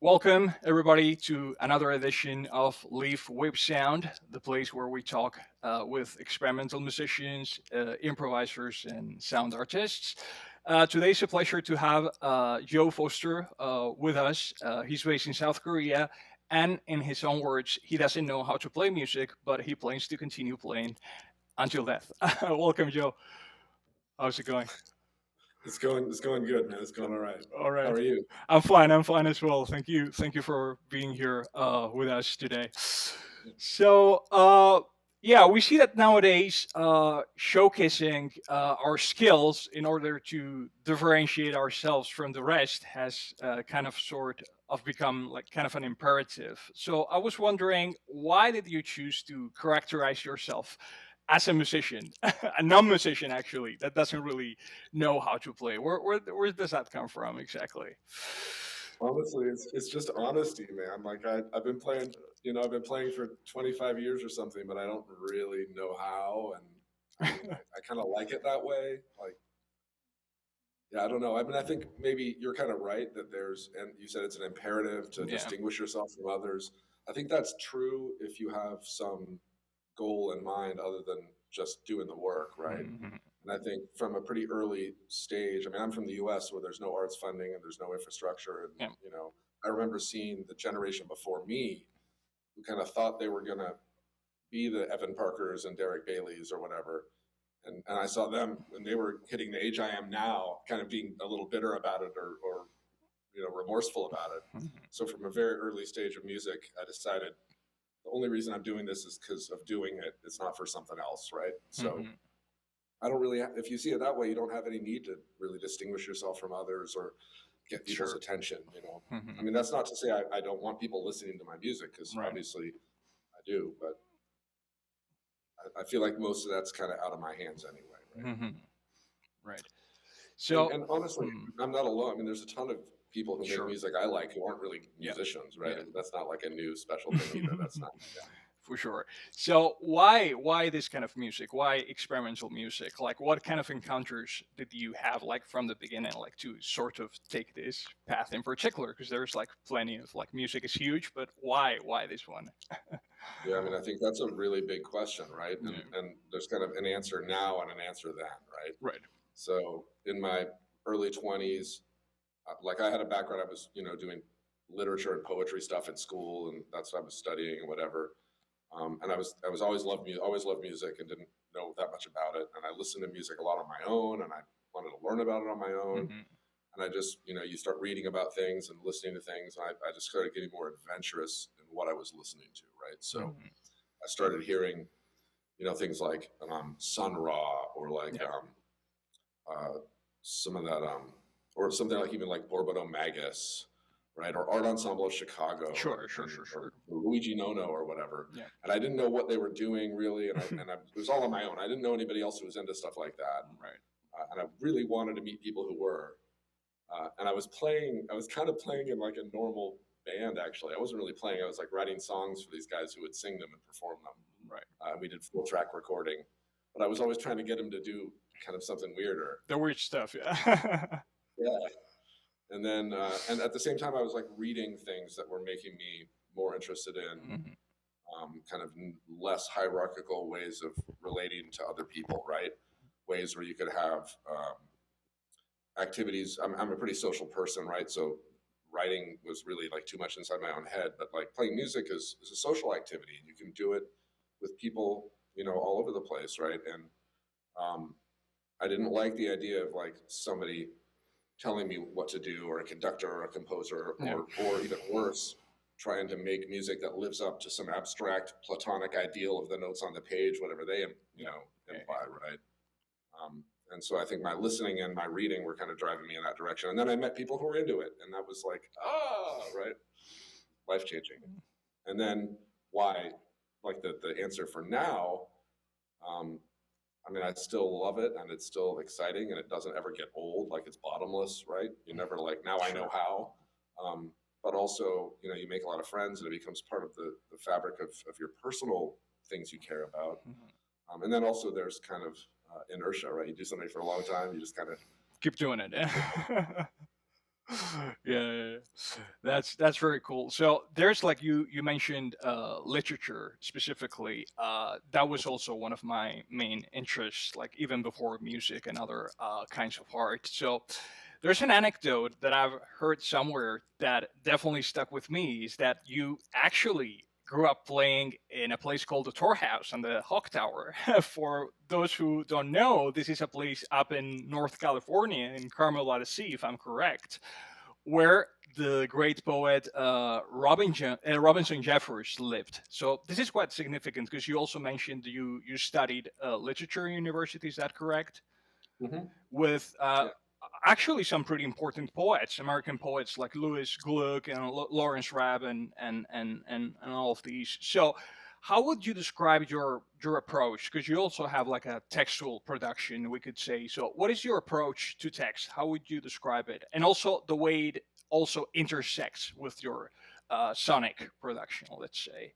Welcome, everybody, to another edition of Leaf Whip Sound, the place where we talk with experimental musicians, improvisers, and sound artists. Today's a pleasure to have Joe Foster with us. He's based in South Korea, and in his own words, he doesn't know how to play music, but he plans to continue playing until death. Welcome, Joe. How's it going? It's going good, man. It's going all right. All How right. are you? I'm fine. I'm fine as well. Thank you. Thank you for being here with us today. So, yeah, we see that nowadays showcasing our skills in order to differentiate ourselves from the rest has kind of sort of become like kind of an imperative. So, I was wondering, why did you choose to characterize yourself as a musician, a non-musician actually that doesn't really know how to play? Where does that come from exactly? Honestly, it's just honesty, man. Like I've been playing, I've been playing for 25 years or something, but I don't really know how. And I mean, I kind of like it that way. Like, yeah, I don't know. I mean, I think maybe you're kind of right that and you said it's an imperative to Yeah. distinguish yourself from others. I think that's true if you have some goal in mind other than just doing the work, right? Mhm. And I think from a pretty early stage, I mean, I'm from the US where there's no arts funding and there's no infrastructure. And, Yeah. I remember seeing the generation before me who kind of thought they were going to be the Evan Parkers and Derek Baileys or whatever. And I saw them when they were hitting the age I am now, kind of being a little bitter about it or remorseful about it. Mhm. So from a very early stage of music, I decided the only reason I'm doing this is because of doing it. It's not for something else, right? So Mhm. I don't really, if you see it that way, you don't have any need to really distinguish yourself from others or get people's Sure. attention. I Mhm. mean, that's not to say I don't want people listening to my music because Right. obviously I do, but I feel like most of that's kind of out of my hands anyway, right? Mhm. Right. And, So, and honestly, mm, I'm not alone. I mean, there's a ton of people who make sure. music I like who aren't really Yeah. musicians, right? Yeah. That's not like a new special thing either. That's not, yeah. For sure. So why this kind of music? Why experimental music? Like what kind of encounters did you have like from the beginning, like to sort of take this path in particular? Because there's like plenty of like music is huge, but why this one? Yeah, I mean, I think that's a really big question, right? Yeah. And there's kind of an answer now and an answer then, right? Right. So in my early 20s, like I had a background, I was, doing literature and poetry stuff in school, and that's what I was studying and whatever. And I was always loved music and didn't know that much about it. And I listened to music a lot on my own, and I wanted to learn about it on my own. Hmm. And I just, you start reading about things and listening to things, and I just started getting more adventurous in what I was listening to, right? So Hmm. I started hearing, things like Sun Ra or like Yeah. uh, some of that, or something like even like Borbado Magus, right? Or Art Ensemble of Chicago Sure. Sure. Sure. or Sure. Luigi Nono or whatever. Yeah. And I didn't know what they were doing really. It was all on my own. I didn't know anybody else who was into stuff like that. Right. And I really wanted to meet people who were. And I was kind of playing in like a normal band actually. I wasn't really playing. I was like writing songs for these guys who would sing them and perform them. Right. We did full track recording, but I was always trying to get them to do kind of something weirder. The weird stuff. Yeah. Yeah. And at the same time, I was like reading things that were making me more interested in Hmm. kind of less hierarchical ways of relating to other people, right? Ways where you could have activities. I'm a pretty social person, right? So writing was really like too much inside my own head, but like playing music is a social activity and you can do it with people, all over the place, right? And um, I didn't like the idea of like somebody telling me what to do or a conductor or a composer Yeah. or even worse trying to make music that lives up to some abstract platonic ideal of the notes on the page whatever they Yeah. Yeah. imply, right? And so I think my listening and my reading were kind of driving me in that direction, and then I met people who were into it and that was like right, life changing. And then why, like the answer for now, um, I mean, I still love it and it's still exciting and it doesn't ever get old. Like it's bottomless, right? You never like, now I know Sure. how. But also, you make a lot of friends and it becomes part of the fabric of your personal things you care about. Mhm. And then also there's kind of inertia, right? You do something for a long time, you just kind of, Keep doing it. Yeah. Yeah. That's very cool. So there's like you mentioned literature specifically. That was also one of my main interests, like even before music and other kinds of art. So there's an anecdote that I've heard somewhere that definitely stuck with me is that you actually grew up playing in a place called the Tor House on the Hawk Tower. For those who don't know, this is a place up in North California in Carmel by the Sea, if I'm correct, where the great poet Robinson Jeffers lived. So this is quite significant because you also mentioned you studied literature in university. Is that correct? Hmm. With Yeah. actually some pretty important poets, American poets like Lewis Gluck and Lawrence Rabb and all of these. So how would you describe your approach? Because you also have like a textual production, we could say. So what is your approach to text? How would you describe it? And also the way it also intersects with your sonic production, let's say.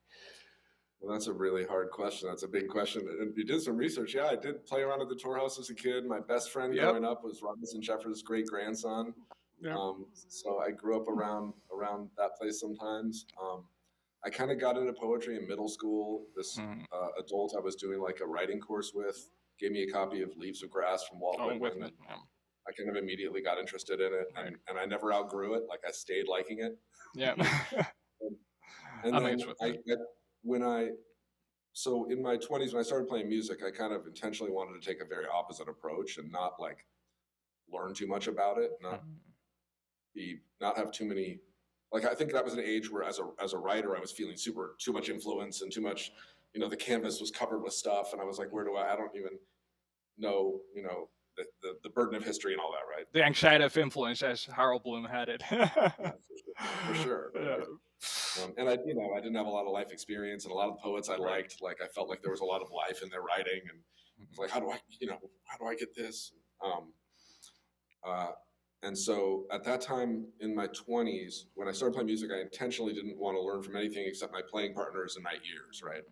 Well, that's a really hard question. That's a big question. And you did some research. Yeah, I did play around at the Tour House as a kid. My best friend Yep. growing up was Robinson Jeffers' great grandson. Yep. So I grew up around that place sometimes. I kind of got into poetry in middle school. This Mhm. adult I was doing like a writing course with gave me a copy of Leaves of Grass from Walt Oh, Whitman, Whitman. and I kind of immediately got interested in it, Right. and I never outgrew it. Like I stayed liking it. Yeah. and, and I think then it's Whitman. when I so in my 20s when I started playing music, I kind of intentionally wanted to take a very opposite approach and not like learn too much about it, Mhm. not have too many, like I think that was an age where as a writer I was feeling super too much influence and too much, the canvas was covered with stuff and I was like, where do I don't even know, the burden of history and all that, right? The anxiety of influence, as Harold Bloom had it. Yeah, for sure, Yeah. right? And I didn't have a lot of life experience, and a lot of the poets I Right. liked, like I felt like there was a lot of life in their writing, and it's like, how do I get this? Um, uh, and so at that time in my 20s, when I started playing music, I intentionally didn't want to learn from anything except my playing partners and my ears, right?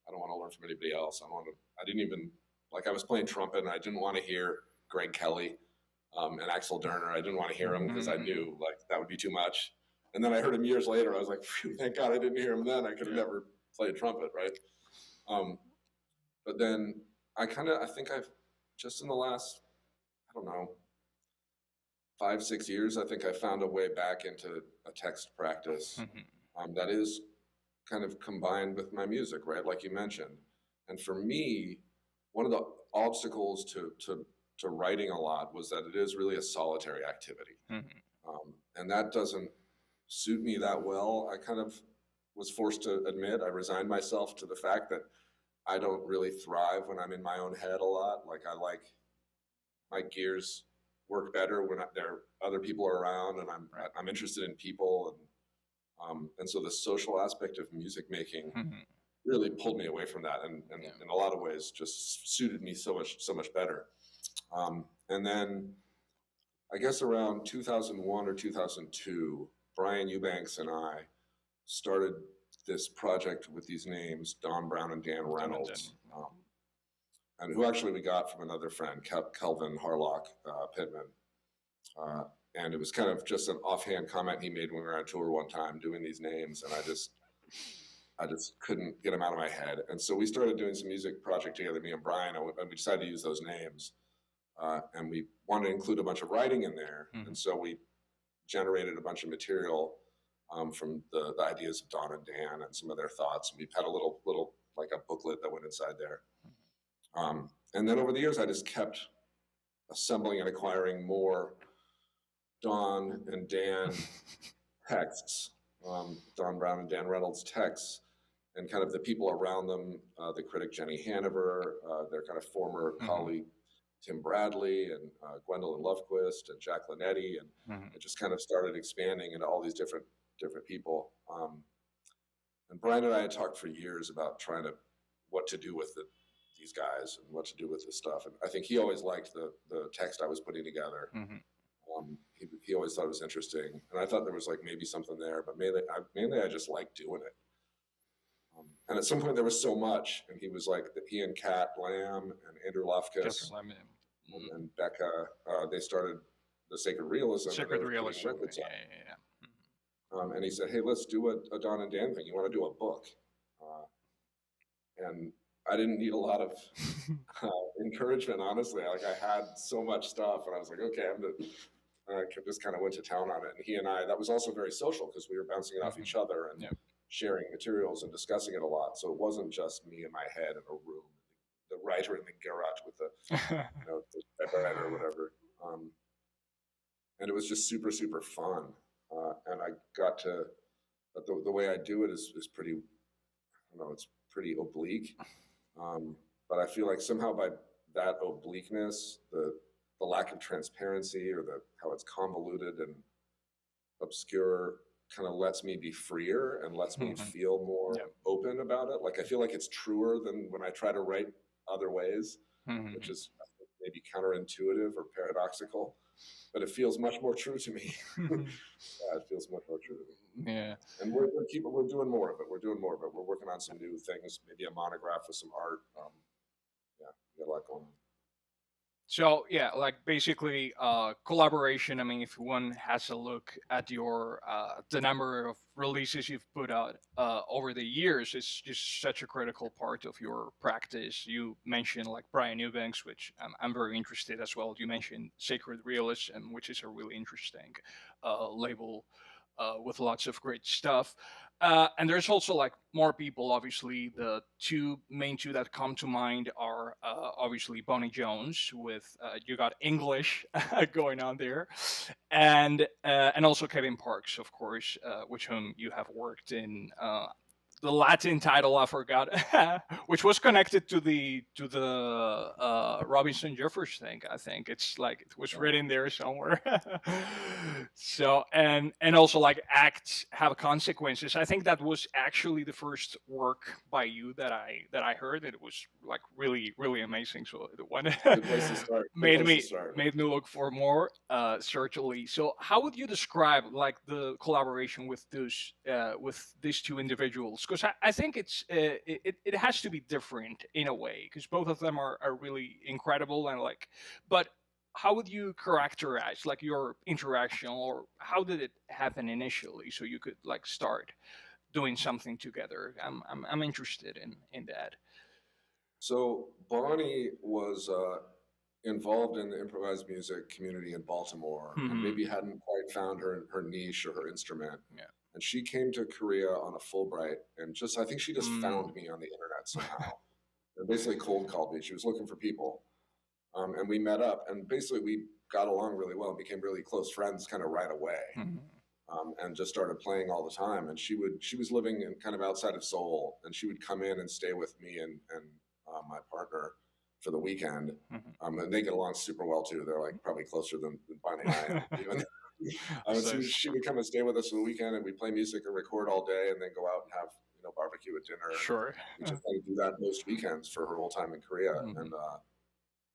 I don't want to learn from anybody else. I didn't even, like I was playing trumpet and I didn't want to hear Greg Kelly and Axel Derner. I didn't want to hear him because I Mhm. knew like that would be too much. And then I heard him years later. I was like, phew, thank God I didn't hear him then. I could have Yeah. never played trumpet, right? Um, but then I think I've just in the last, I don't know, 5, 6 years, I think I found a way back into a text practice Mhm. that is kind of combined with my music, right? Like you mentioned. And for me, one of the obstacles to writing a lot was that it is really a solitary activity. Mhm. And that doesn't suit me that well. I kind of was forced to admit, I resigned myself to the fact that I don't really thrive when I'm in my own head a lot. Like I like my gears work better when there are other people are around and Right. I'm interested in people and so the social aspect of music making Mhm. really pulled me away from that and Yeah. in a lot of ways just suited me so much better. And then I guess around 2001 or 2002, Brian Eubanks and I started this project with these names, Don Brown and Dan Done and done. Reynolds, and who actually we got from another friend, Kelvin Harlock Pittman. Uh, and it was kind of just an offhand comment he made when we were on tour one time doing these names, and I just couldn't get them out of my head. And so we started doing some music project together, me and Brian, and we decided to use those names. And we wanted to include a bunch of writing in there, and Mhm. so we generated a bunch of material from the ideas of Don and Dan and some of their thoughts. And we had a little like a booklet that went inside there. And then over the years, I just kept assembling and acquiring more Don and Dan texts, Don Brown and Dan Reynolds texts, and kind of the people around them, the critic Jenny Hanover, their kind of former Mhm. colleague Tim Bradley, and Gwendolyn Lovequist, and Jack Linetti, and Mhm. it just kind of started expanding into all these different people. And Brian and I had talked for years about trying to what to do with these guys and what to do with this stuff. And I think he always liked the text I was putting together. Mhm. He always thought it was interesting, and I thought there was like maybe something there, but mainly I just liked doing it. And at some point there was so much, and he was like he and Kat Lamb and Andrew Catherine Lofkus Lemon. and Becca, they started the sacred realism, and they Sacred were putting realism. records Yeah, out. yeah, And he said, "Hey, let's do a Don and Dan thing. You want to do a book?" Uh, and I didn't need a lot of yeah. encouragement, honestly. Like I had so much stuff, and I was like, "Okay, I'm gonna." I just kind of went to town on it, and he and I. That was also very social because we were bouncing it off Mhm. each other and Yeah. sharing materials and discussing it a lot. So it wasn't just me in my head in a room, the writer in the garage with the the typewriter or whatever. And it was just super super fun. And I got to, but the way I do it is pretty, I don't know, it's pretty oblique. But I feel like somehow by that obliqueness, the lack of transparency or the how it's convoluted and obscure kind of lets me be freer and lets me Mhm. feel more Yeah. open about it. Like I feel like it's truer than when I try to write other ways, which Mhm. is I think, maybe counterintuitive or paradoxical, but it feels much more true to me. Yeah, it feels much more true to me. Yeah. And we're doing more of it. We're doing more of it. We're working on some new things, maybe a monograph with some art. Yeah, we got a lot going on. So yeah, like basically collaboration. I mean, if one has a look at your the number of releases you've put out over the years, it's just such a critical part of your practice. You mentioned like Brian Eubanks, which I'm very interested as well. You mentioned Sacred Realism, which is a really interesting label with lots of great stuff. And there's also like more people. Obviously, the main two that come to mind are obviously Bonnie Jones with you got English going on there, and also Kevin Parks, of course, with whom you have worked in. The Latin title I forgot, which was connected to the Robinson Jeffers thing. I think it's like it was Yeah. written there somewhere. So and also like acts have consequences. I think that was actually the first work by you that I heard. It was like really amazing. So the one Good place to start. Good made place to me start. made me look for more certainly. So how would you describe like the collaboration with these two individuals? Because I think it has to be different in a way because both of them are really incredible and like, but how would you characterize like your interaction, or how did it happen initially so you could like start doing something together? I'm interested in that. So Bonnie was involved in the improvised music community in Baltimore, and Hmm. maybe hadn't quite found her niche or her instrument. Yeah. And she came to Korea on a Fulbright, and just I think she just Mm. found me on the internet somehow, and basically cold called me. She was looking for people, and we met up, and basically we got along really well and became really close friends kind of right away. Mhm. And just started playing all the time. And she was living in kind of outside of Seoul, and she would come in and stay with me and my partner for the weekend. Mhm. And they get along super well too. They're like probably closer than Bonnie and I am even. So She would come and stay with us for the weekend, and we play music and record all day, and then go out and have barbecue at dinner. And sure. we just had to do that most weekends for her whole time in Korea. Mhm.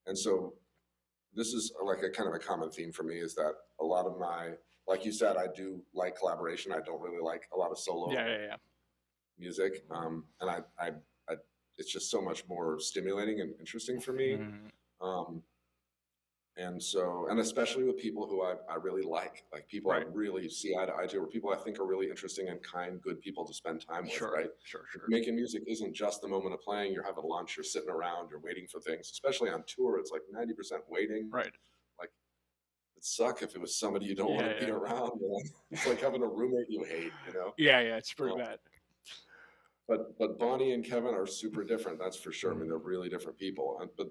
And so this is like a kind of a common theme for me is that a lot of my, like you said, I do like collaboration. I don't really like a lot of solo Yeah, yeah, music, and I it's just so much more stimulating and interesting for yeah. me. Mhm. Um, and so, and especially with people who I really like people I Right. really see eye to eye to, or people I think are really interesting and kind, good people to spend time with, Sure. right? Sure. Sure. Making music isn't just the moment of playing. You're having lunch, you're sitting around, you're waiting for things, especially on tour. It's like 90% waiting. Right. Like, it'd suck if it was somebody you don't want Yeah, to be yeah. around. It's like having a roommate you hate. Yeah, yeah. It's pretty Uh, bad. but Bonnie and Kevin are super different. That's for sure. I mean, they're Mhm. really different people. But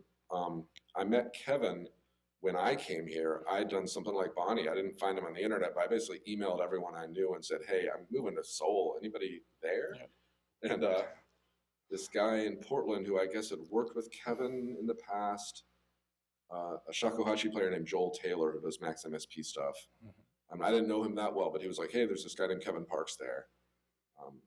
I met Kevin when I came here. I'd done something like Bonnie. I didn't find him on the internet, but I basically emailed everyone I knew and said, "Hey, I'm moving to Seoul. Anybody there?" Yeah. And this guy in Portland who I guess had worked with Kevin in the past, a shakuhachi player named Joel Taylor who does Max MSP stuff. Mhm. I didn't know him that well, but he was like, "Hey, there's this guy named Kevin Parks there."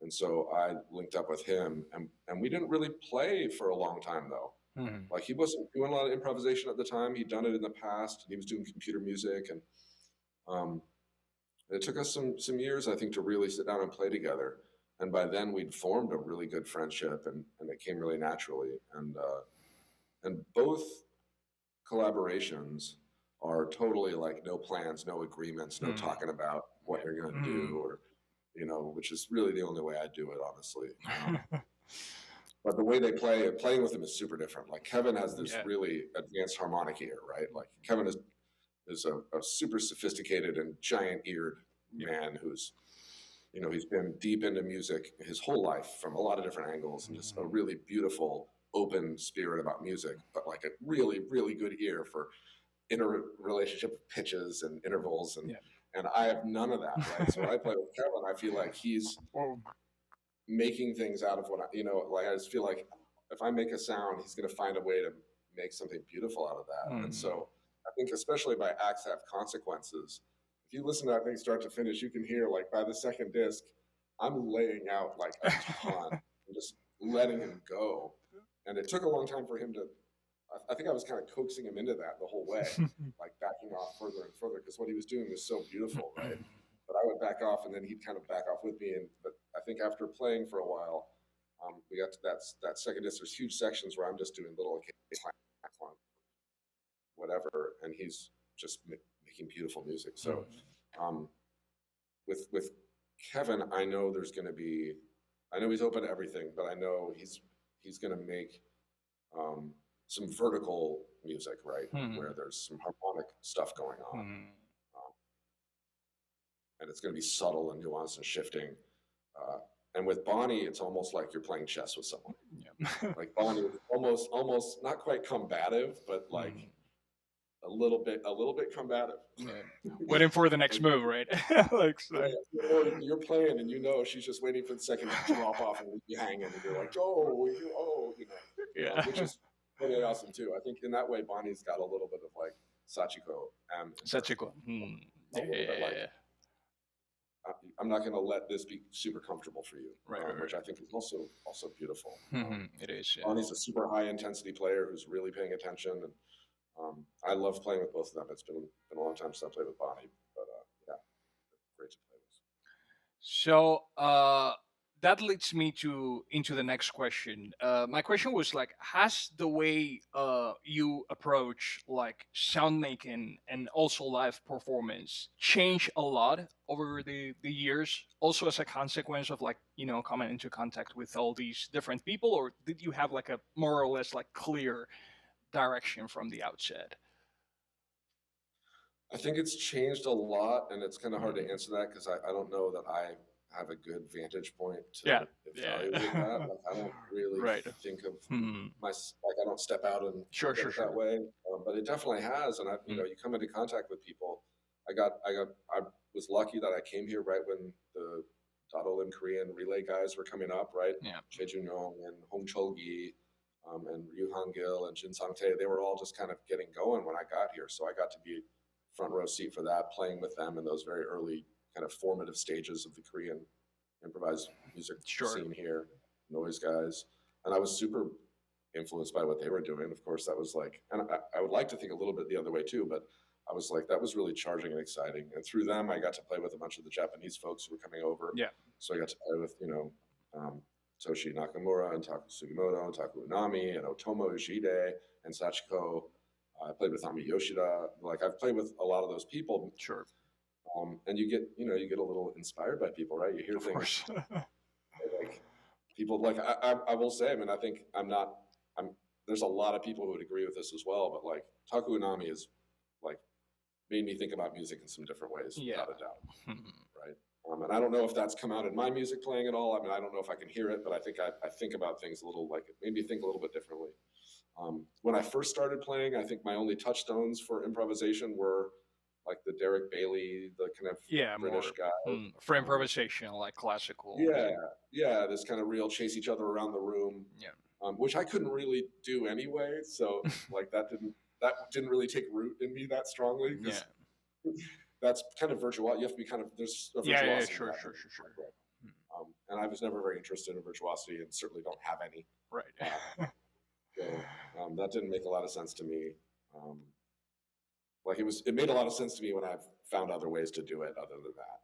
And so I linked up with him, and we didn't really play for a long time though. Mhm. Like he wasn't doing a lot of improvisation at the time. He'd done it in the past. And he was doing computer music, and um, it took us some years, I think, to really sit down and play together. And by then, we'd formed a really good friendship, and it came really naturally. And both collaborations are totally like no plans, no agreements, no Mm. talking about what Yeah. you're going to do, Mm. or which is really the only way I do it, honestly. But the way they play, playing with him is super different. Like Kevin has this Yeah. really advanced harmonic ear, right? Like Kevin is a super sophisticated and giant eared Yeah. man who's he's been deep into music his whole life from a lot of different angles, and just a Mhm. really beautiful, open spirit about music, but like a really, really good ear for interrelationship of pitches and intervals, and Yeah. I have none of that, right? So when I play with Kevin, I feel like he's Well, making things out of what like I just feel like if I make a sound, he's going to find a way to make something beautiful out of that. And mm. so I think, especially by acts have consequences, if you listen to that thing start to finish, you can hear like by the second disc, I'm laying out like a ton and just letting him go. And it took a long time for him to. I think I was kind of coaxing him into that the whole way, like backing off further and further because what he was doing was so beautiful, right? But I would back off, and then he'd kind of back off with me. And but I think after playing for a while, we got to that second disc. There's huge sections where I'm just doing little whatever, and he's just making beautiful music. So um, with Kevin, I know there's going to be, I know he's open to everything, but I know he's going to make um, some vertical music, right, where there's some harmonic stuff going on. And it's going to be subtle and nuanced and shifting. Uh, and with Bonnie, it's almost like you're playing chess with someone. Yeah. Like Bonnie is almost not quite combative, but like a little bit combative. Yeah. Waiting for the next move, right? Like so. Yeah, or you're playing and she's just waiting for the second to drop off and leave you hanging, and you're like, Yeah. which is really awesome too. I think in that way, Bonnie's got a little bit of like Sachiko and Such a cool. a little bit like Yeah. I'm not going to let this be super comfortable for you, Right. which I think is also beautiful. It is. Yeah. Bonnie's a super high intensity player who's really paying attention, and I love playing with both of them. It's been a long time since I played with Bonnie, but yeah, great to play with. So that leads me to into the next question. My question was like, has the way you approach like sound making and also live performance changed a lot over the years? Also as a consequence of like coming into contact with all these different people, or did you have like a more or less like clear direction from the outset? I think it's changed a lot, and it's kind of hard to Mm. answer that because I don't know that I have a good vantage point Yeah. to Yeah. evaluate that. Like I don't really Right. think of Hmm. like I don't step out and Sure. look at Sure. it that Sure. way, but it definitely has. And you come into contact with people. I was lucky that I came here right when the Dadolim Korean relay guys were coming up, right? Yeah. Choi Jun-yong and Hong Chol-gi, and Ryu Han-gil and Jin Sang-tae, they were all just kind of getting going when I got here. So I got to be front row seat for that, playing with them in those very early kind of formative stages of the Korean improvised music scene here, noise guys. And I was super influenced by what they were doing. Of course, that was like, and I would like to think a little bit the other way too, but I was like, that was really charging and exciting. And through them, I got to play with a bunch of the Japanese folks who were coming over. Yeah. So I got to play with, Toshi Nakamura and Taku Sugimoto and Taku Unami and Otomo Ishide and Sachiko. I played with Ami Yoshida. Like I've played with a lot of those people. Sure. And you get a little inspired by people, right? You hear things like people like I will say, I mean, I think there's a lot of people who would agree with this as well, but like Taku Unami is like made me think about music in some different ways, without a doubt, right? And I don't know if that's come out in my music playing at all. I mean, I don't know if I can hear it, but I think I think about things a little, like it made me think a little bit differently. When I first started playing, I think my only touchstones for improvisation were like the Derek Bailey, the kind of British guy. For improvisation, like classical. Yeah, this kind of real chase each other around the room. Yeah. Which I couldn't really do anyway. So like that didn't really take root in me that strongly. Yeah. That's kind of virtual. You have to be kind of, there's a virtuosity. Yeah, sure. And I was never very interested in virtuosity, and certainly don't have any. Right. So that didn't make a lot of sense to me. Like it made a lot of sense to me when I've found other ways to do it other than that.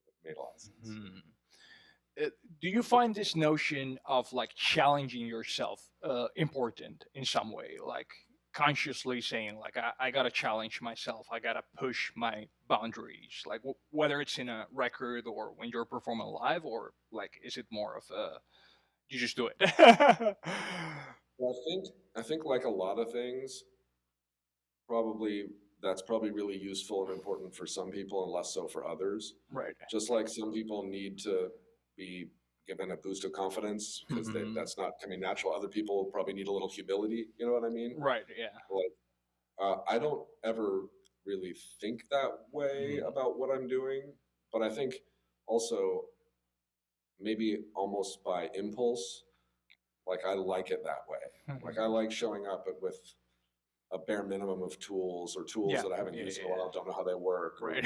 It made a lot of sense. Do you find this notion of like challenging yourself important in some way? Like consciously saying like I gotta challenge myself, I gotta push my boundaries, like whether it's in a record or when you're performing live, or like is it more of a you just do it? Well, I think like a lot of things, probably that's probably really useful and important for some people and less so for others. Right. Just like some people need to be given a boost of confidence because Hmm. that's not coming natural. Other people probably need a little humility. You know what I mean? Right. Yeah. Like, I don't ever really think that way Hmm. about what I'm doing, but I think also maybe almost by impulse, like I like it that way. Like I Hmm. like showing up with a bare minimum of tools or tools Yeah. that I haven't Yeah. used in a Yeah. while, don't know how they work, or Right.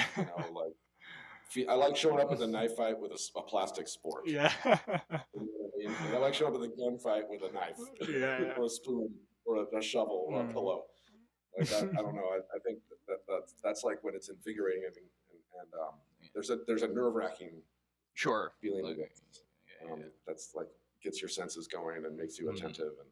like I like showing up at the knife fight with a plastic sport. Yeah. You know what I mean? Like I like showing up at the gunfight with a knife Yeah. or a spoon or a shovel or a Mm. pillow. Like I don't know. I think that's like when it's invigorating and there's a nerve wracking Sure. feeling of Like, it. yeah. That's like gets your senses going and makes you Mm. attentive and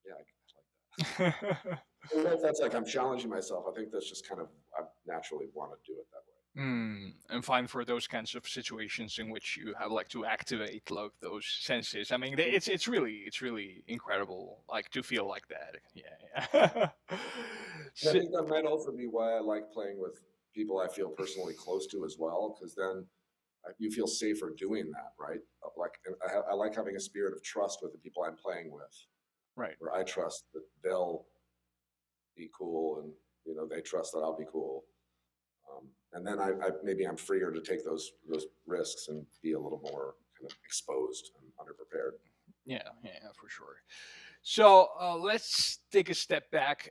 yeah, I like that. I don't know if that's like I'm challenging myself. I think that's just kind of I naturally want to do it that way. And fine for those kinds of situations in which you have like to activate like those senses. I mean, it's really incredible like to feel like that. Yeah, yeah. And I So, think that might also be why I like playing with people I feel personally close to as well, because then you feel safer doing that, right? Like and I like having a spirit of trust with the people I'm playing with, right. where I trust that they'll be cool and they trust that I'll be cool. And then I maybe I'm freer to take those risks and be a little more kind of exposed and underprepared. Yeah, yeah, for sure. So let's take a step back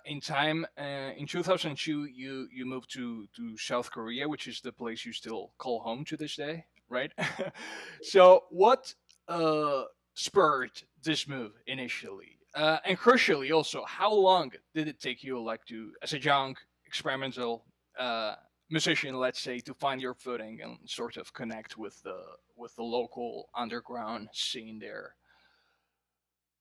in time. In 2002, you moved to South Korea, which is the place you still call home to this day, right? So what uh, spurred this move initially, and crucially also, how long did it take you, like, to as a young experimental uh, musician, let's say, to find your footing and sort of connect with the local underground scene there?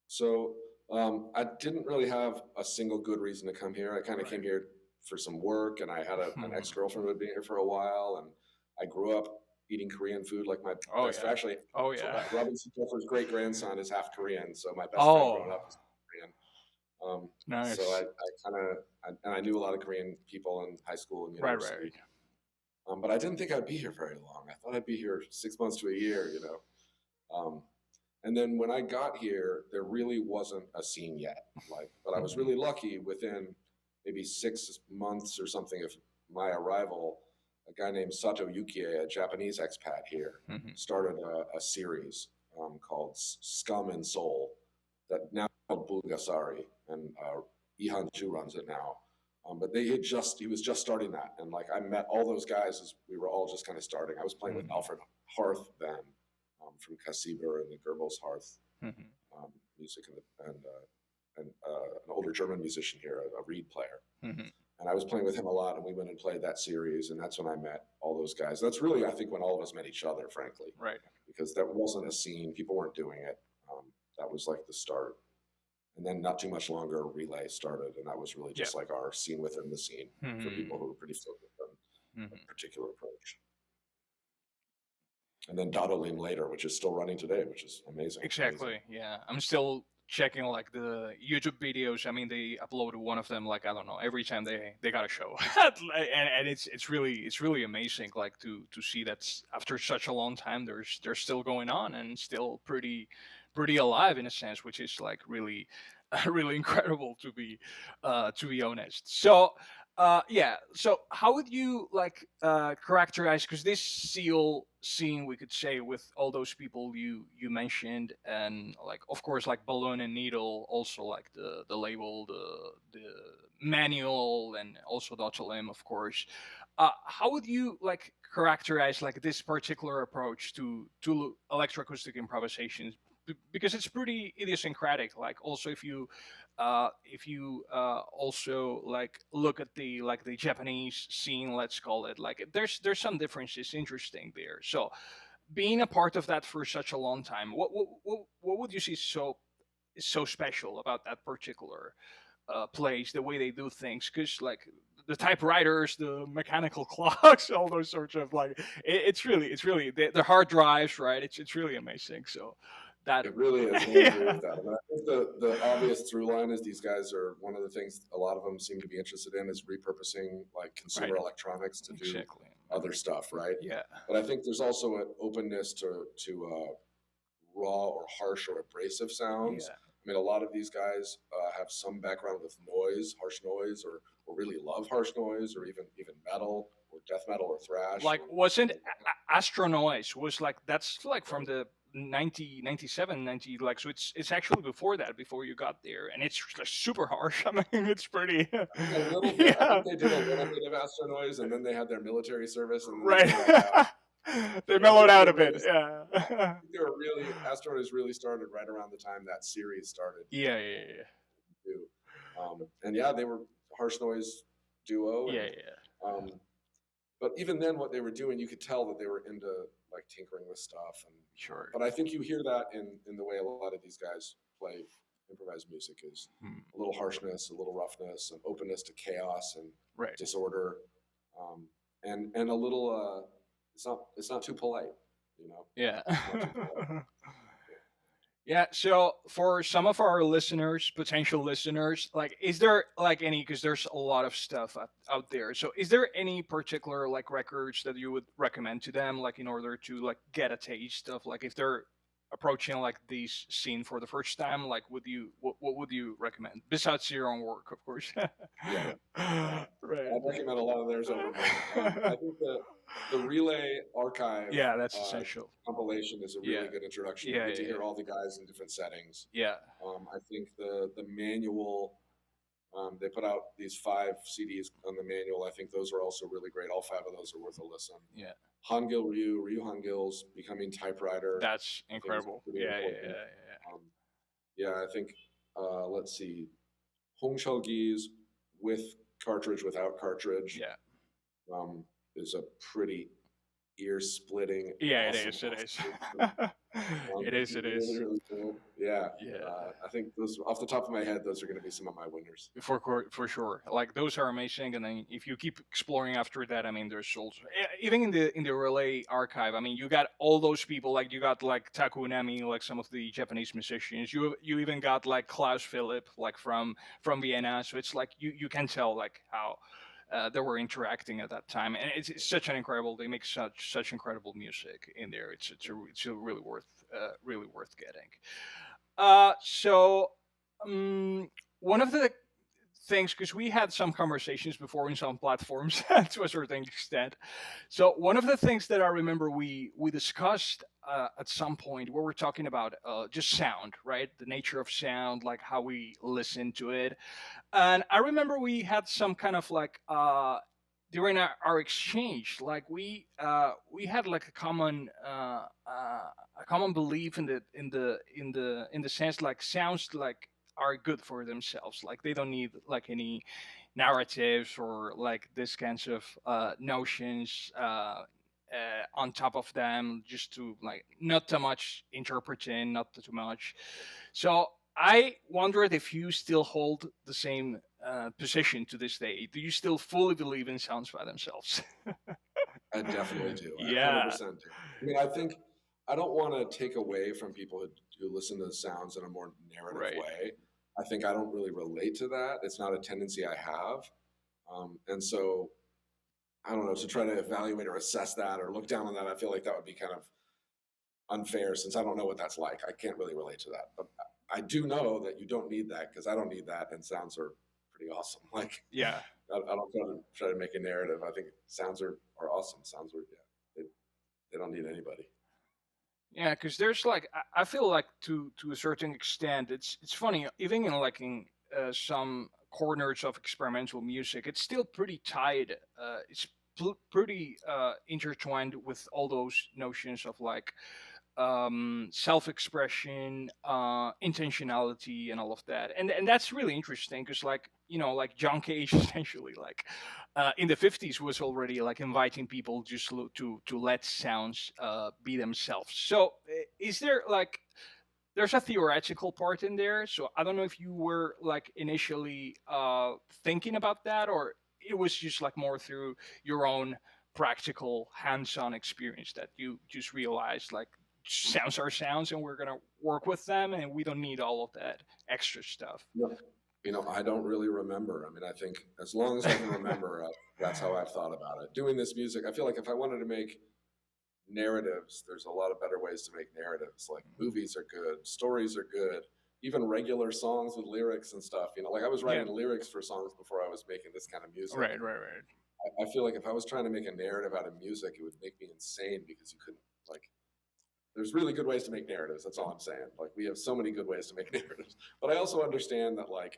So I didn't really have a single good reason to come here. I kind of Right. came here for some work, and I had an Hmm. ex girlfriend who had been here for a while, and I grew up eating Korean food. Like my Oh best, yeah. actually, Oh yeah. Robin Puffer's great grandson is half Korean, so my best friend Oh, growing up was Korean. So nice. I kind of and I knew a lot of Korean people in high school and Right, right. university, but I didn't think I'd be here very long. I thought I'd be here 6 months to a year. Um, and then when I got here, there really wasn't a scene yet. But I was Mhm, really lucky. Within maybe 6 months or something of my arrival, a guy named Sato Yukie, a Japanese expat here, mhm, started a series called Scum and Soul that now called Bulgasari, and Ihan Chu runs it now. But he was just starting that, and like I met all those guys as we were all just kind of starting. I was playing with mhm, Alfred Harth then, from Kasiber and the Goebbels Hearth mhm, music, and an older German musician here, a reed player. mhm. And I was playing with him a lot, and we went and played that series, and that's when I met all those guys. That's really, I think, when all of us met each other, frankly, Right. because that wasn't a scene; people weren't doing it. That was like the start, and then not too much longer, Relay started, and that was really Yeah. just like our scene within the scene for people Mhm, who were pretty focused on a mhm. particular approach. And then Dadolim later, which is still running today, which is amazing, amazing. Exactly. Yeah, I'm still checking like the YouTube videos. I mean, they uploaded one of them like I don't know every time they got a show, and it's really amazing like to see that after such a long time they're still going on and still pretty alive in a sense, which is like really really incredible to be honest. So yeah, so how would you like characterize, because this Seal scene, we could say, with all those people you mentioned, and like of course like Balloon and Needle, also like the label, the manual, and also Dotchalim, of course. How would you like characterize like this particular approach to electroacoustic improvisations? Because it's pretty idiosyncratic. Like also if you also like look at the Japanese scene, let's call it, like there's some differences interesting there. So being a part of that for such a long time, what would you see so special about that particular? plays, the way they do things, because like the typewriters, the mechanical clocks, all those sorts of like it's really the hard drives, right? It's really amazing. So that It really is, and I agree yeah, with that. I mean, I think the obvious through line is these guys are one of the things a lot of them seem to be interested in is repurposing like right, consumer electronics to do exactly, other stuff, right? yeah, But I think there's also an openness to raw or harsh or abrasive sounds. yeah. I mean, a lot of these guys have some background with noise, harsh noise, or really love harsh noise, or even metal or death metal or thrash. Like wasn't Astronoise was like that's like from the 97 90 like so it's actually before that, before you got there, and it's like super harsh. I mean it's pretty A little bit. I yeah, think they did a little bit of Astro Noise, and then they had their military service, and then they came back out. right. They But I mellowed think out they a bit, really, yeah. they were really Astro Noise really started right around the time that series started. Yeah, yeah, yeah, Too. And yeah, they were harsh noise duo, yeah, and yeah, um, but even then, what they were doing, you could tell that they were into like tinkering with stuff. And sure. but I think you hear that in the way a lot of these guys play improvised music is Hmm. a little harshness, a little roughness, an openness to chaos and Right. disorder, and a little. It's not too polite, you know. Yeah. It's not too polite. Yeah, so for some of our listeners, potential listeners, like, is there like any, because there's a lot of stuff out there. So, is there any particular like records that you would recommend to them, like in order to like get a taste of like if they're approaching like this scene for the first time, like what would you recommend besides your own work, of course? Yeah. Right. I recommend a lot of theirs over mine. I think the Relay Archive Yeah, that's essential. compilation is a Yeah. really good introduction. You Yeah, get to yeah, hear all the guys in different settings. yeah. I think the manual, they put out these 5 CDs on the manual. I think those are also really great. All 5 of those are worth a listen. Yeah. Hangil Ryu Hangil's Becoming Typewriter, That's I think is incredible. pretty Yeah, yeah, important. yeah, Um, yeah, I think, let's see, Hong Gi's with cartridge, without cartridge, yeah. um, is a pretty ear-splitting, Yeah, it awesome, is. It awesome is. system. It is. It Really, is. really cool. Yeah, Yeah, I think those, off the top of my head, those are going to be some of my winners. for sure. Like those are amazing, and then if you keep exploring after that, I mean, there's also even in the Relay archive. I mean, you got all those people. Like you got like Taku Unami, like some of the Japanese musicians. You even got like Klaus Philipp, like from Vienna. So it's like you can tell like how. They were interacting at that time, and it's such an incredible. They make such incredible music in there. It's a really worth getting. So one of the things, because we had some conversations before in some platforms to a certain extent. So one of the things that I remember we discussed at some point, where we're talking about just sound, right? The nature of sound, like how we listen to it. And I remember we had some kind of like during our exchange, like we had like a common belief in the sense like sounds like are good for themselves, like they don't need like any narratives or like this kinds of notions on top of them, just to like not too much interpreting, not too much. So I wondered if you still hold the same position to this day. Do you still fully believe in sounds by themselves? I definitely do. I Yeah, 100% do. I mean, I think I don't want to take away from people who listen to the sounds in a more narrative right. way. I think I don't really relate to that. It's not a tendency I have. And so I don't know, to try to evaluate or assess that or look down on that, I feel like that would be kind of unfair since I don't know what that's like. I can't really relate to that. But I do know that you don't need that because I don't need that, and sounds are pretty awesome. Like Yeah, I don't try to make a narrative. I think sounds are awesome. Sounds are they don't need anybody. yeah, because there's like I feel like to a certain extent, it's funny even in like in some corners of experimental music, it's still pretty tied. It's pretty intertwined with all those notions of like self-expression, intentionality, and all of that. And that's really interesting because, like, like John Cage essentially, like, in the 50s was already like inviting people just to let sounds be themselves. So, is there like there's a theoretical part in there. So I don't know if you were like initially thinking about that, or it was just like more through your own practical hands-on experience that you just realized like sounds are sounds and we're gonna work with them and we don't need all of that extra stuff. No, I don't really remember. I mean, I think as long as I can remember, that's how I've thought about it. Doing this music, I feel like if I wanted to make narratives, there's a lot of better ways to make narratives. Like movies are good, stories are good, even regular songs with lyrics and stuff. Like I was Yeah. writing lyrics for songs before I was making this kind of music. Right, right, right. I feel like if I was trying to make a narrative out of music, it would make me insane because you couldn't like. There's really good ways to make narratives. That's all I'm saying. Like we have so many good ways to make narratives, but I also understand that like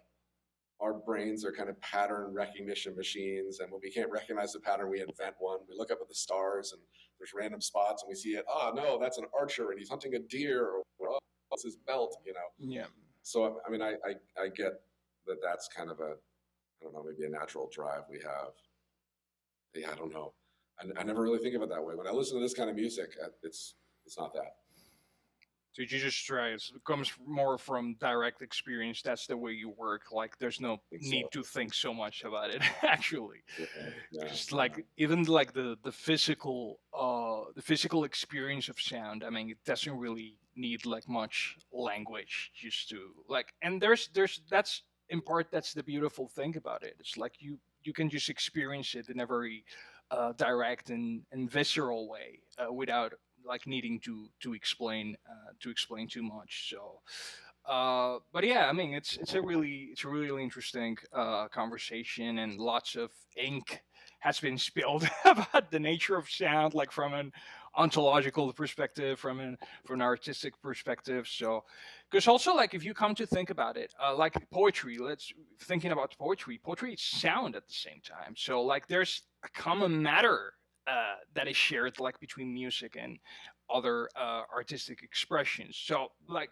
our brains are kind of pattern recognition machines, and when we can't recognize the pattern, we invent one. We look up at the stars and there's random spots and we see it. Oh no, that's an archer and he's hunting a deer, or oh, that's his belt. Yeah. So I mean, I get that that's kind of a, I don't know, maybe a natural drive we have. Yeah, I don't know. I never really think of it that way. When I listen to this kind of music, it's not that. So you just try. It comes more from direct experience. That's the way you work. Like there's no I think need so. to think so much about it. Actually, Yeah, yeah, just yeah. like even like the physical experience of sound. I mean, it doesn't really need like much language just to like. And there's that's in part that's the beautiful thing about it. It's like you can just experience it in a very direct and visceral way without like needing to explain too much. So, but yeah, I mean, it's a really interesting conversation, and lots of ink has been spilled about the nature of sound, like from an ontological perspective, from an artistic perspective. So, because also like if you come to think about it, like poetry, let's thinking about poetry is sound at the same time. So like there's a common matter that is shared like between music and other artistic expressions. So like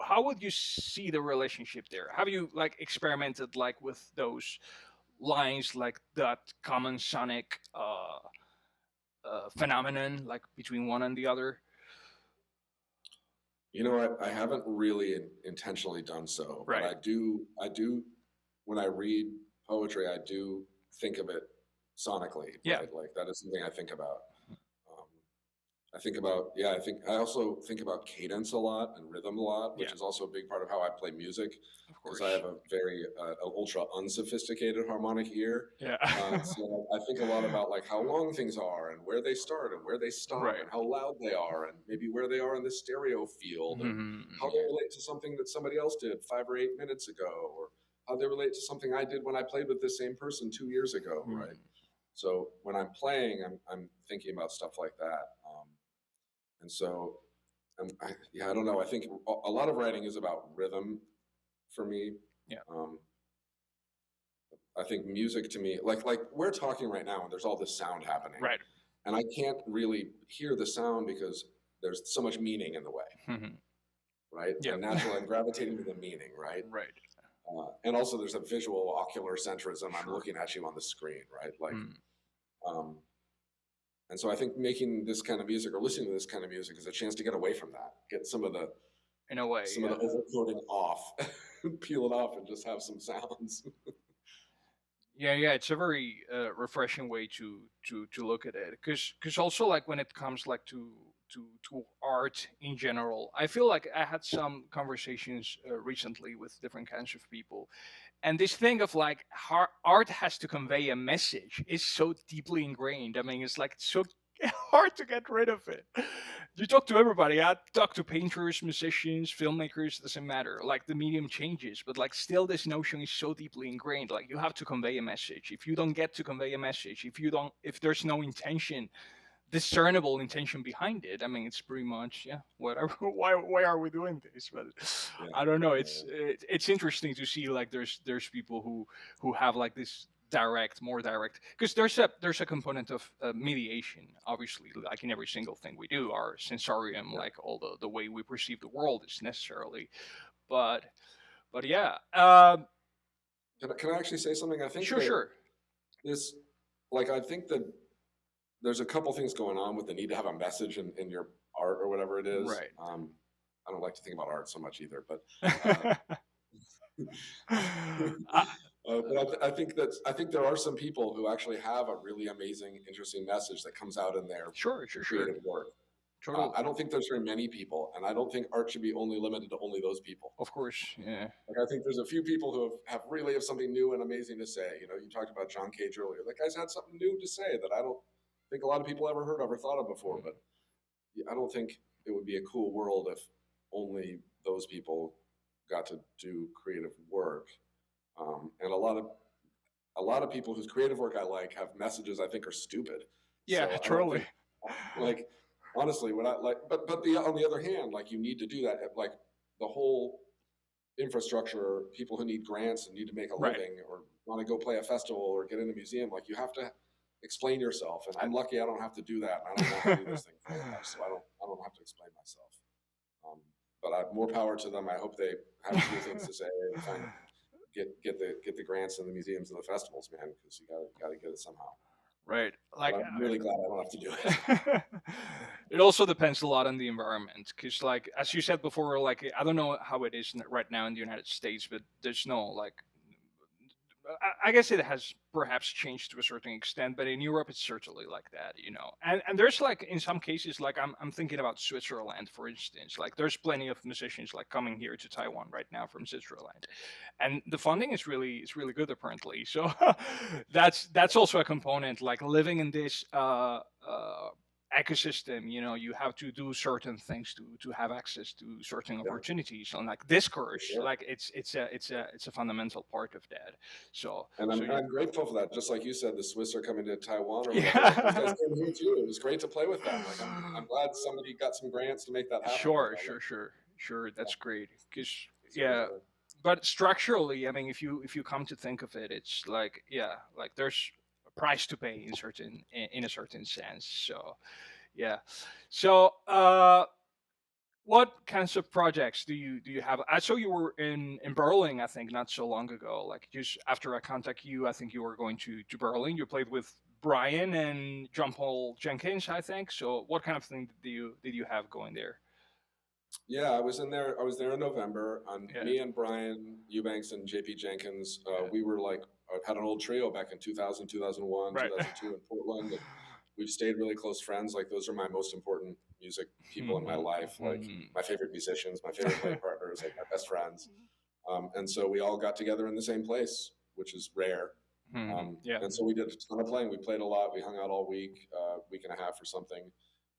how would you see the relationship there? Have you like experimented like with those lines, like that common sonic phenomenon like between one and the other? I haven't really intentionally done so, but Right. I do, when I read poetry, I do think of it sonically, Yeah. right? Like that is something I think about. Um, I think about, yeah, I also think about cadence a lot and rhythm a lot, which Yeah. is also a big part of how I play music Of because I course. have a very ultra unsophisticated harmonic ear. Yeah. So I think a lot about like how long things are and where they start and where they stop Right. and how loud they are and maybe where they are in the stereo field and Mhm. how they relate to something that somebody else did 5 or 8 minutes ago, or how they relate to something I did when I played with this same person 2 years ago, right? Mhm. So when I'm playing, I'm thinking about stuff like that. And so, yeah, I don't know. I think a lot of writing is about rhythm for me. Yeah. Um, I think music to me, like we're talking right now, and there's all this sound happening, Right. and I can't really hear the sound because there's so much meaning in the way, Mhm. right? Yeah. And naturally, I'm gravitating to the meaning, right? Right. And also, there's a visual ocular centrism. I'm Sure. looking at you on the screen, right? Mm. Um, and so I think making this kind of music or listening to this kind of music is a chance to get away from that, get In a way, some of yeah. the overcoating off, peel it off, and just have some sounds. Yeah, yeah, it's a very refreshing way to look at it. Because also like when it comes like to art in general, I feel like I had some conversations recently with different kinds of people, and this thing of like art has to convey a message is so deeply ingrained. I mean, it's like it's so hard to get rid of it. You talk to everybody. I talk to painters, musicians, filmmakers. Doesn't matter. Like the medium changes, but like still, this notion is so deeply ingrained. Like you have to convey a message. If you don't get to convey a message, if there's no intention, discernible intention behind it, I mean, it's pretty much yeah, whatever. Why are we doing this? But Yeah, I don't know. yeah, It's interesting to see like there's people who have like this more direct, because there's a component of mediation, obviously, like in every single thing we do. Our sensorium, yeah. like all the way we perceive the world, is necessarily, but yeah, Can I actually say something? I think sure, that sure, this, like, I think that there's a couple things going on with the need to have a message in your art or whatever it is. right, I don't like to think about art so much either, but uh, uh, I think there are some people who actually have a really amazing, interesting message that comes out in their sure, sure, sure, creative work. I totally. don't think there's very many people, and I don't think art should be only limited to only those people. Of course, yeah, Like I think there's a few people who have really have something new and amazing to say. You know, you talked about John Cage earlier. That guy's had something new to say that I don't think a lot of people ever heard of or thought of before. But I don't think it would be a cool world if only those people got to do creative work. And a lot of people whose creative work I like have messages I think are stupid. yeah, So I don't totally. think like honestly what I like but on the other hand, like you need to do that like the whole infrastructure, people who need grants and need to make a Right. living or want to go play a festival or get in a museum, like you have to explain yourself. And I- I'm lucky I don't have to do that. And I don't want to do this thing very much, so I don't have to explain myself. But I have more power to them. I hope they have cool things to say and find get the grants and the museums and the festivals, man, because you gotta get it somehow. right. But Like, I'm really glad I don't have to do it. it also depends a lot on the environment, because, like, as you said before, like, I don't know how it is right now in the United States, but there's no like I guess it has perhaps changed to a certain extent, but in Europe it's certainly like that, you know. And there's like in some cases, like I'm thinking about Switzerland, for instance. Like there's plenty of musicians like coming here to Taiwan right now from Switzerland, and the funding is really good apparently. So that's also a component. Like living in this ecosystem, you know, you have to do certain things to have access to certain Yeah, opportunities, and like discourse, for sure. like it's a fundamental part of that. So And so you I'm grateful for that. Just like you said, the Swiss are coming to Taiwan or whatever. Like those guys yeah. came here too. It was great to play with them. Like I'm glad somebody got some grants to make that happen. You Sure, know, sure, like sure, sure. yeah, That's great. Because so yeah, but structurally, I mean, if you come to think of it, it's like yeah, like there's a price to pay in a certain sense. So yeah. So what kinds of projects do you have? I saw you were in Berlin, I think, not so long ago. Like just after I contact you, I think you were going to Berlin. You played with Brian and John Paul Jenkins, I think. So what kind of thing did you have going there? yeah, I was in there. I was there in November. Yeah, Me and Brian Eubanks and JP Jenkins, yeah, we were like had an old trio back in 2000, 2001, right. 2002 in Portland. And we've stayed really close friends. Like those are my most important music people in my life. Like my favorite musicians, my favorite playing partners, like my best friends. And so we all got together in the same place, which is rare. Yeah. And so we did a ton of playing. We played a lot. We hung out all week, week and a half or something.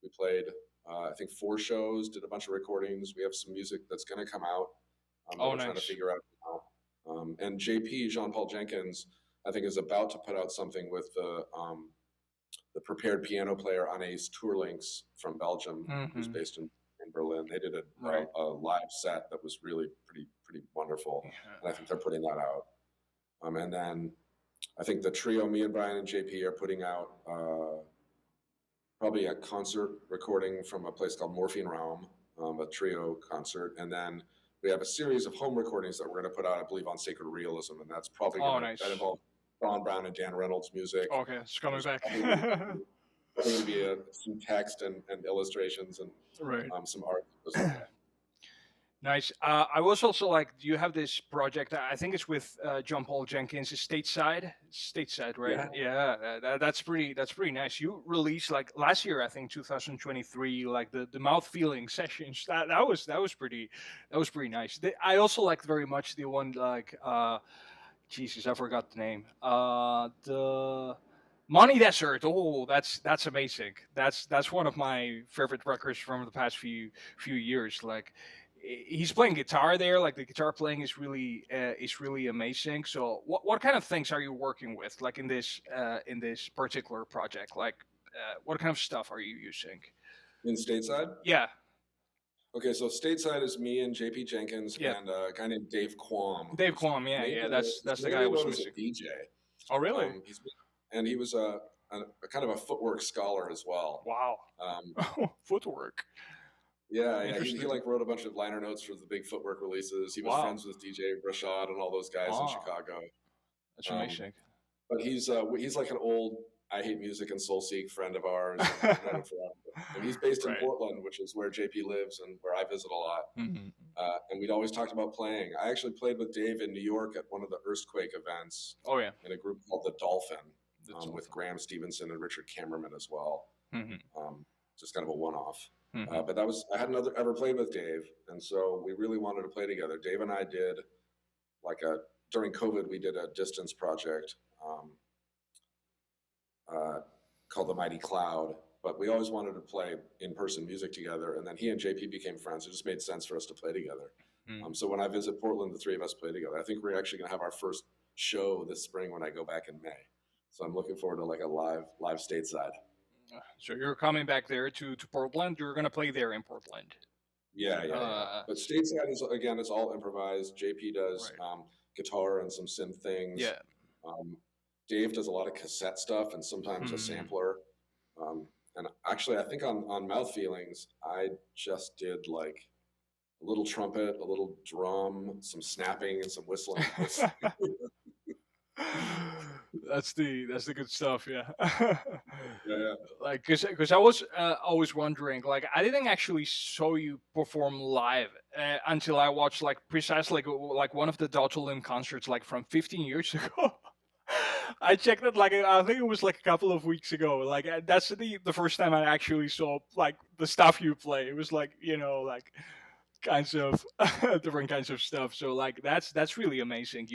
We played, I think, 4 shows, did a bunch of recordings. We have some music that's going to come out that Oh, we're trying to nice. figure out now. And JP, Jean Paul Jenkins, I think, is about to put out something with the prepared piano player Anais Tourlinks from Belgium, who's based in Berlin. They did Right. a live set that was really pretty wonderful, and I Yeah. think they're putting that out. And then I think the trio, me and Brian and JP, are putting out probably a concert recording from a place called Morphine Realm, a trio concert, and then we have a series of home recordings that we're going to put out, I believe, on Sacred Realism, and that's probably going Oh, to that nice. involves Ron Brown and Dan Reynolds music. Okay, it's coming There's back. probably going to be some text and illustrations and Right. some art that goes with that. Nice. I was also like, do you have this project? I think it's with John Paul Jenkins. Is stateside, right? Yeah, Yeah, that's pretty nice. You released like last year, I think 2023, like the mouth feeling sessions. That was pretty nice. I also liked very much the one like Jesus, I forgot the name. The Money Desert. Oh, that's amazing. That's one of my favorite records from the past few years. Like he's playing guitar there. Like the guitar playing is really amazing. So what kind of things are you working with? Like in this particular project? Like what kind of stuff are you using? in stateside. Yeah, Okay, so stateside is me and JP Jenkins yeah. and a guy named Dave Quam, Dave who's Quam. Yeah, yeah. he's That's the guy I mainly was known as a missing. DJ. Oh, really? He's and he was a kind of a footwork scholar as well. Wow. Um, Footwork. yeah, he Interesting. like wrote a bunch of liner notes for the big footwork releases. He was Wow. friends with DJ Rashad and all those guys in Oh, Chicago. that's Um, amazing. but he's like an old I Hate Music and Soul Seek friend of ours, and we've known him forever. And he's based in Right. Portland, which is where JP lives and where I visit a lot. Hmm. And we'd always talked about playing. I actually played with Dave in New York at one of the Earthquake events Oh yeah, in a group called the Dolphin, that's with awesome. Graham Stevenson and Richard Cameraman as well. Hmm. Just kind of a one-off. Hmm. But that was I hadn't ever played with Dave, and so we really wanted to play together. Dave and I did like a during COVID we did a distance project um, uh, called The Mighty Cloud. But we always wanted to play in-person music together, and then he and JP became friends. It just made sense for us to play together. So when I visit Portland, the three of us play together. I think we're actually going to have our first show this spring when I go back in May. So I'm looking forward to like a live stateside. So you're coming back there to Portland. You're gonna play there in Portland. Yeah. Uh, But stateside is again, it's all improvised. JP does right. guitar and some synth things. Yeah. Um, Dave does a lot of cassette stuff and sometimes a Hmm. sampler. Um, and actually, I think on Mouth Feelings, I just did like a little trumpet, a little drum, some snapping, and some whistling. That's the good stuff. Yeah. Yeah. Like, cause I was always wondering, like, I didn't actually saw you perform live until I watched like precisely like one of the Dr. Lim concerts like from 15 years ago. I checked it like I think it was like a couple of weeks ago. Like that's the first time I actually saw like the stuff you play. It was like like kinds of different kinds of stuff. So like that's really amazing.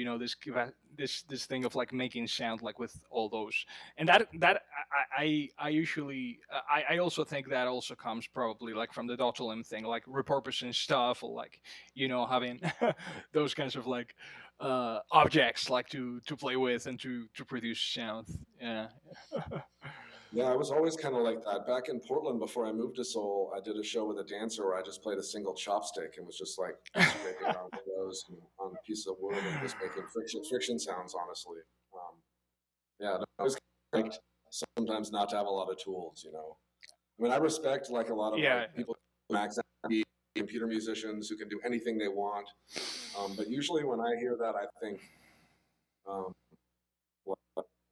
This thing of like making sound like with all those, and that I usually I also think that also comes probably like from the Dr. Lim thing, like repurposing stuff or like having those kinds of like objects like to play with and to produce sound. Yeah. Yeah, I was always kind of like that. Back in Portland, before I moved to Seoul, I did a show with a dancer where I just played a single chopstick and was just like scraping around windows and on a piece of wood and just making friction sounds. Honestly, yeah, I was liked sometimes not to have a lot of tools. I mean, I respect like a lot of Yeah. like people, Max, computer musicians who can do anything they want. But usually when I hear that, I think. Um,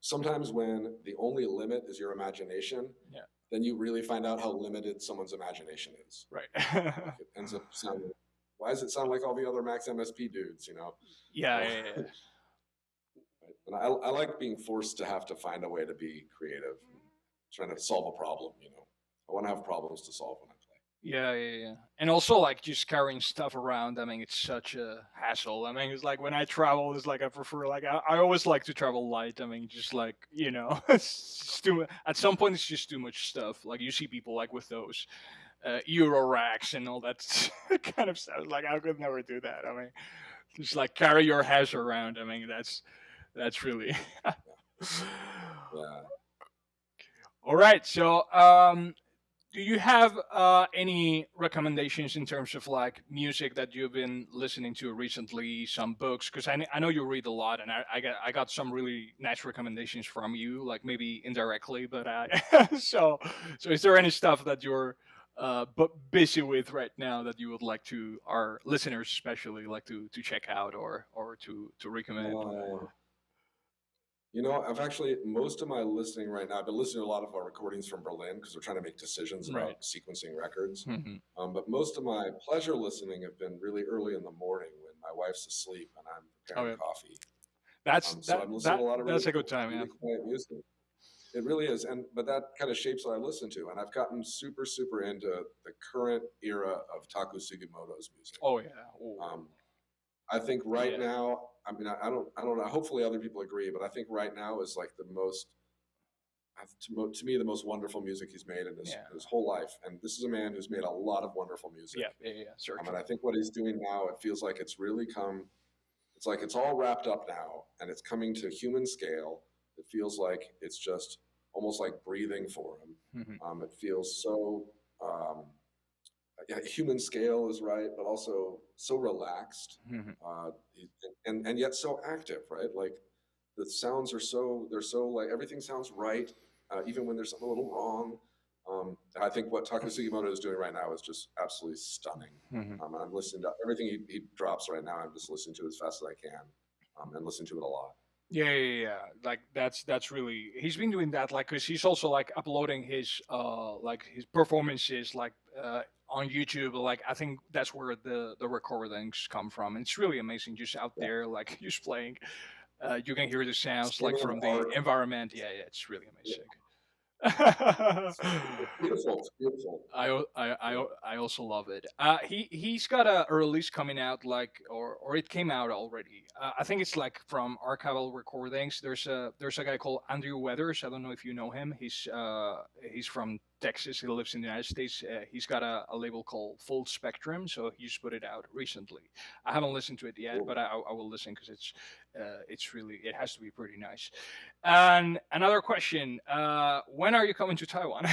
Sometimes when the only limit is your imagination, Yeah. then you really find out how limited someone's imagination is. Right. Like it ends up sounding. Why does it sound like all the other Max MSP dudes? Yeah, Uh, yeah, yeah. and I like being forced to have to find a way to be creative, trying to solve a problem. I want to have problems to solve when I play. Yeah, yeah, yeah. And also like just carrying stuff around. I mean, it's such a hassle. I mean, it's like when I travel, it's like I prefer like I always like to travel light. I mean, just like it's just at some point it's just too much stuff. Like you see people like with those Euro racks and all that kind of stuff. Like I could never do that. I mean, just like carry your house around. I mean, that's really. Yeah. All right. So, do you have any recommendations in terms of like music that you've been listening to recently? Some books, because I know you read a lot, and I got some really nice recommendations from you, like maybe indirectly, but so is there any stuff that you're busy with right now that you would like to our listeners especially like to check out or to recommend? Uh, I've actually, most of my listening right now, I've been listening to a lot of our recordings from Berlin because we're trying to make decisions Right. about sequencing records. Hmm. But most of my pleasure listening have been really early in the morning when my wife's asleep and I'm Oh preparing yeah, coffee. that's So I'm listening to a lot of that's a good time. Yeah. really quiet music. It really is, but that kind of shapes what I listen to. And I've gotten super, super into the current era of Taku Sugimoto's music. Oh yeah. Ooh. I think right Yeah. now, I mean, I don't know. Hopefully, other people agree, but I think right now is like the most, to me, the most wonderful music he's made in Yeah. his whole life. And this is a man who's made a lot of wonderful music. Yeah. Yeah. Yeah. Certainly. And I think what he's doing now, it feels like it's really come. It's like it's all wrapped up now, and it's coming to human scale. It feels like it's just almost like breathing for him. It feels so. Yeah, human scale is right, but also so relaxed, uh, and yet so active, right? Like the sounds are they're so like everything sounds right, even when there's something a little wrong. I think what Taku Sugimoto is doing right now is just absolutely stunning. Hmm. I'm listening to everything he drops right now. I'm just listening to it as fast as I can, and listening to it a lot. Yeah. Like that's really he's been doing that like because he's also like uploading his like his performances like on YouTube. Like I think that's where the recordings come from. And it's really amazing just out Yeah. there like just playing. You can hear the sounds like Streaming of from the art. environment. Yeah, it's really Yeah. amazing. It's beautiful. It's beautiful. I also love it. He's got a release coming out like or it came out already. I think it's like from archival recordings. There's a guy called Andrew Weathers. I don't know if you know him. He's from Texas. He lives in the United States. He's got a label called Full Spectrum. So he just put it out recently. I haven't listened to it yet, Cool. but I will listen because it's really it has to be pretty nice. And another question: when are you coming to Taiwan?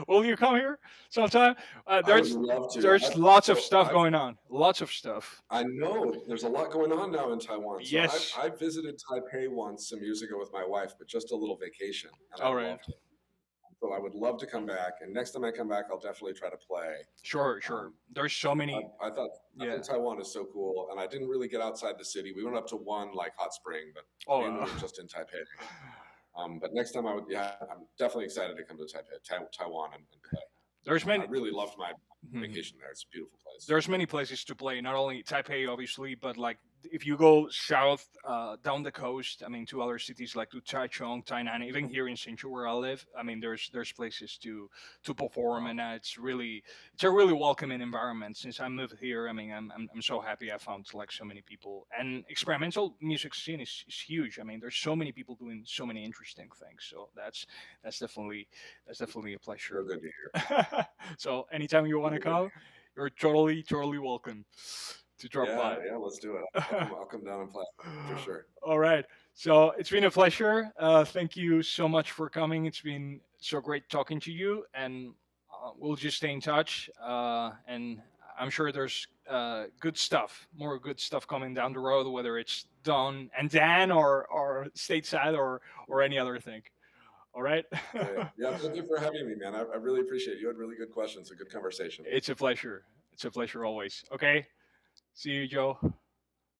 Will you come here sometime? I would love to. There's lots of So stuff I've going on. Lots of stuff. I know there's a lot going on now in Taiwan. So Yes. I visited Taipei once some years ago with my wife, but just a little vacation, and I All right. loved it. So I would love to come back. And next time I come back, I'll definitely try to play. Sure. Um, There's so many. I Yeah. think Taiwan is so cool, and I didn't really get outside the city. We went up to one like hot spring, but Oh. mainly we're just in Taipei. But next time yeah, I'm definitely excited to come to Taiwan and play. There's I many. really loved my Mhm. vacation there. It's a beautiful place. There's many places to play. Not only Taipei, obviously, but like if you go south down the coast, I mean, to other cities like to Taichung, Tainan, even here in Hsinchu where I live, I mean, there's places to perform, Wow. and it's a really welcoming environment. Since I moved here, I mean, I'm so happy I found like so many people, and experimental music scene is huge. I mean, there's so many people doing so many interesting things. So that's definitely that's definitely a pleasure. So good to hear. So anytime you want So to good. come, you're totally welcome to drop Yeah, by. yeah, let's do it. I'll come down and play for sure. All right. So it's been a pleasure. Thank you so much for coming. It's been so great talking to you, and we'll just stay in touch. And I'm sure there's good stuff, more good stuff coming down the road, whether it's Don and Dan or stateside or any other thing. All right. Okay. Yeah, thank you for having me, man. I really appreciate it. You had really good questions, a good conversation. It's a pleasure. It's a pleasure always. Okay. See you, Joe.